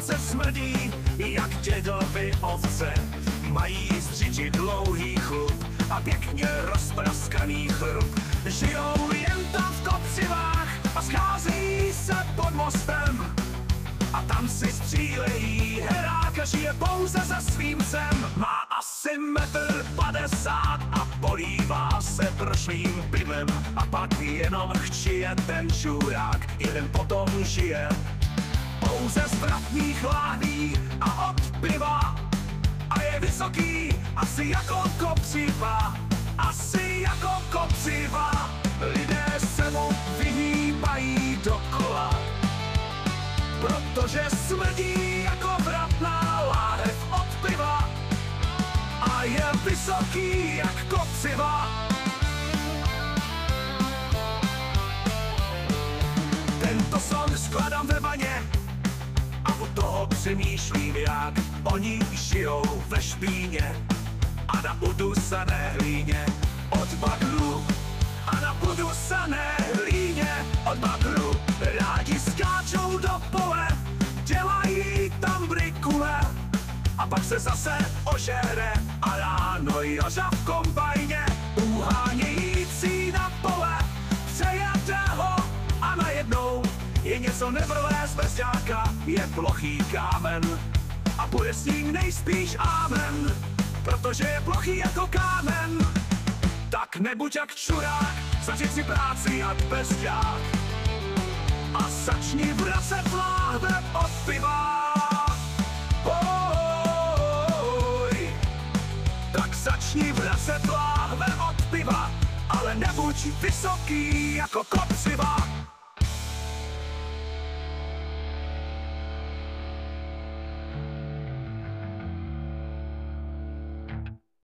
se smrdí, jak dědovi ovce. Mají z řiči dlouhý chlup a pěkně rozpraskaný chrup. Žijou jen tam v kopřivách a schází se pod mostem. A tam si střílejí, heráka žije pouze za svým psem. Má asi 1,50 m a polívá se prošlým pivem. A pak jenom chčije ten čurák, jeden potom žije pouze z vratných láhví a od piva. A je vysoký, asi jako kopřiva, asi jako kopřiva. Lidé se mu vyhýbají dokola, protože smrdí jako vratná láhev od piva. A je vysoký jak kopřiva. Tento son skladám ve vaně a u toho přemýšlím, jak oni žijou ve špíně a na udusané hlíně od bagru. A na udusané hlíně od bagru rádi skáčou do pole, dělají tam brikule a pak se zase ožere a ráno Joža v kombajně uhánějící na pole přejede ho a najednou je něco nevrlé z bezďáka, je plochý kámen a bude s ním nejspíš amen, protože je plochý jako kámen. Tak nebuď jak čurák, začni si práci jak bezďák a začni vracet láhve od piva. Tak začni vracet láhve od piva, ale nebuď vysoký jako kopřiva.